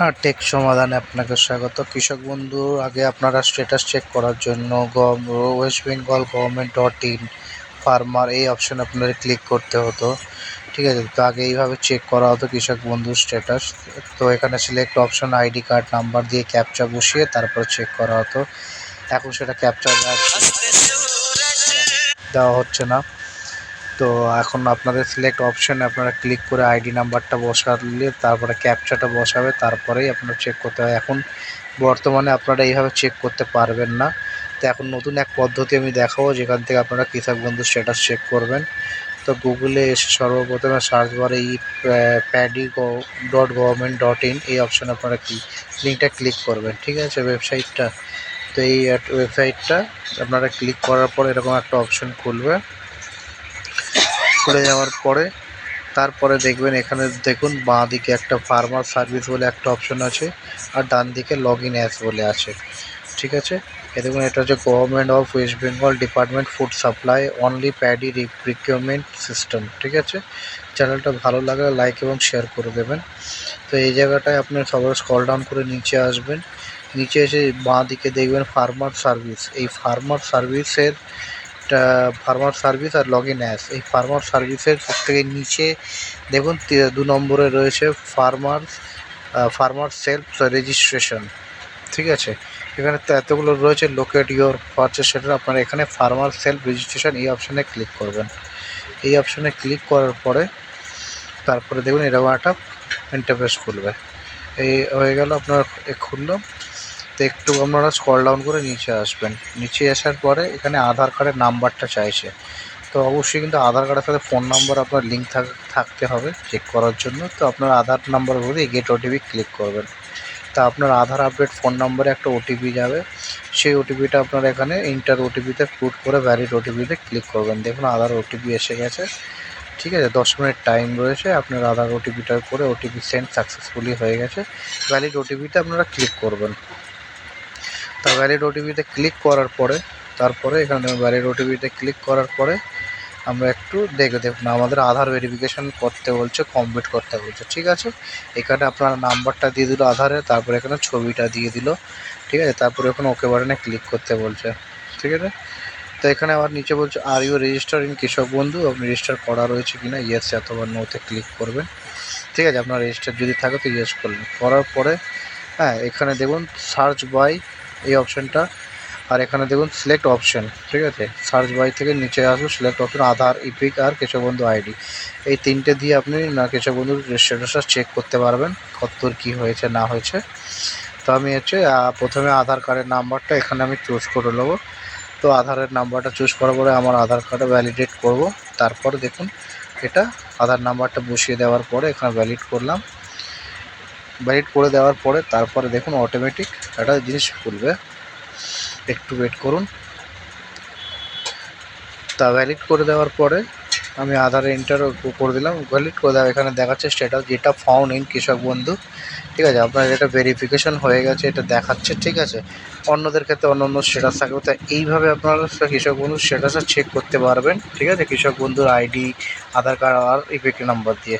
হ্যাঁ, টেক সমাধানে আপনাকে স্বাগত। কৃষক বন্ধু, আগে আপনারা স্ট্যাটাস চেক করার জন্য West Bengal government .in farmer এই অপশানে আপনাদের ক্লিক করতে হতো। ঠিক আছে, তো আগে এইভাবে চেক করা হতো কৃষক বন্ধুর স্ট্যাটাস। তো এখানে select option ID card number দিয়ে ক্যাপচা বসিয়ে তারপর চেক করা হতো। এখন সেটা ক্যাপচা দেওয়া হচ্ছে না। তো এখন আপনাদের সিলেক্ট অপশানে আপনারা ক্লিক করে আইডি নাম্বারটা বসালে তারপরে ক্যাপচাটা বসাবে, তারপরেই আপনার চেক করতে হয়। এখন বর্তমানে আপনারা এইভাবে চেক করতে পারবেন না। তো এখন নতুন এক পদ্ধতি আমি দেখাবো, যেখান থেকে আপনারা কৃষক বন্ধু স্ট্যাটাস চেক করবেন। তো গুগলে এসে সর্বপ্রথমে সার্চ বারে paddy.government.in এই অপশানে আপনারা লিঙ্কটা ক্লিক করবেন। ঠিক আছে, ওয়েবসাইটটা। তো এই ওয়েবসাইটটা আপনারা ক্লিক করার পর এরকম একটা অপশন খুলবে। খুলে যাওয়ার পরে তারপরে দেখবেন এখানে দেখুন বাঁ দিকে একটা ফার্মার সার্ভিস বলে একটা অপশন আছে, আর ডান দিকে লগ ইন অ্যাস বলে আছে। ঠিক আছে, দেখুন এটা হচ্ছে government of West Bengal department food supply only paddy recruitment system. ঠিক আছে, চ্যানেলটা ভালো লাগলে লাইক এবং শেয়ার করে দেবেন। তো এই জায়গাটায় আপনি সবাই স্ক্রল ডাউন করে নিচে আসবেন। নিচে এসে বাঁ দিকে দেখবেন ফার্মার সার্ভিস। এই ফার্মার সার্ভিস আর লগ ইন অ্যাস, এই ফার্মার সার্ভিসের সবথেকে নিচে দেখুন 2 নম্বরে রয়েছে ফার্মার সেলফ রেজিস্ট্রেশন। ঠিক আছে, এখানে তো এতগুলো রয়েছে লোকেট ইওর পারচেস সেটার, আপনারা এখানে ফার্মার সেলফ রেজিস্ট্রেশন এই অপশানে ক্লিক করবেন। এই অপশানে ক্লিক করার পরে তারপরে দেখুন এরকম একটা ইন্টারফেস খুলবে। এই হয়ে গেল আপনার খুললো। তো একটু আপনারা স্ক্রল ডাউন করে নিচে আসবেন। নিচে আসার পরে এখানে আধার কার্ডের নাম্বারটা চাইছে। তো অবশ্যই কিন্তু আধার কার্ডের সাথে ফোন নাম্বার আপনার লিঙ্ক থাকতে হবে চেক করার জন্য। তো আপনার আধার নাম্বার বলে গেট ওটিপি ক্লিক করবেন। তা আপনার আধার আপডেট ফোন নম্বরে একটা ওটিপি যাবে। সেই ওটিপিটা আপনারা এখানে ইন্টার ওটিপিতে পুট করে ভ্যালিড ওটিপিতে ক্লিক করবেন। দেখুন আধার ওটিপি এসে গেছে। ঠিক আছে, 10 মিনিট টাইম রয়েছে। আপনার আধার ওটিপিটার করে ওটিপি সেন্ড সাকসেসফুলি হয়ে গেছে। ভ্যালিড ওটিপিতে আপনারা ক্লিক করবেন। তা ভ্যালিড ওটিপিতে ক্লিক করার পরে তারপরে এখানে ভ্যালিড ওটিপিতে ক্লিক করার পরে আমরা একটু দেখুন আমাদের আধার ভেরিফিকেশান করতে বলছে, কমপ্লিট করতে বলছে। ঠিক আছে, এখানে আপনার নাম্বারটা দিয়ে দিল আধারে, তারপরে এখানে ছবিটা দিয়ে দিল। ঠিক আছে, তারপরে এখানে ওকে বাটনে ক্লিক করতে বলছে। ঠিক আছে, তো এখানে আবার নিচে বলছে আর ইউ রেজিস্টার ইন কৃষক বন্ধু, আপনি রেজিস্টার করা রয়েছে কিনা ইয়েস অথবা নোতে ক্লিক করবেন। ঠিক আছে, আপনার রেজিস্টার যদি থাকে তো ইয়েস করবেন। করার পরে হ্যাঁ এখানে দেখুন সার্চ বাই এই অপশানটা, আর এখানে দেখুন সিলেক্ট অপশন। ঠিক আছে, সার্চ বাই থেকে নিচে আসবে সিলেক্ট অপশন আধার, ইপিক আর কৃষক বন্ধু আইডি। এই তিনটে দিয়ে আপনি কৃষক বন্ধুর স্ট্যাটাসটা চেক করতে পারবেন কতদূর কী হয়েছে না হয়েছে। তো আমি প্রথমে আধার কার্ডের নাম্বারটা এখানে আমি চুজ করে নেবো। তো আধারের নাম্বারটা চুজ করার পরে আমার আধার কার্ডে ভ্যালিডেট করব। তারপরে দেখুন এটা আধার নাম্বারটা বসিয়ে দেওয়ার পরে এখানে ভ্যালিড করলাম। ভ্যালিড করে দেওয়ার পরে তারপরে দেখুন অটোমেটিক একটা জিনিস খুলবে, একটু ওয়েট করুন। তা ভ্যালিড করে দেওয়ার পরে আমি আধারে এন্টার করে দিলাম। ভ্যালিড করে দেওয়া এখানে দেখাচ্ছে স্ট্যাটাস যেটা ফাউন্ড ইন কৃষক বন্ধু। ঠিক আছে, আপনার এটা ভেরিফিকেশন হয়ে গেছে, এটা দেখাচ্ছে। ঠিক আছে, অন্যদের ক্ষেত্রে অন্য অন্য স্ট্যাটাস থাকবে। তাই এইভাবে আপনারা কৃষক বন্ধুর স্ট্যাটাসটা চেক করতে পারবেন। ঠিক আছে, কৃষক বন্ধুর আইডি, আধার কার্ড আর ইপিক নাম্বার দিয়ে।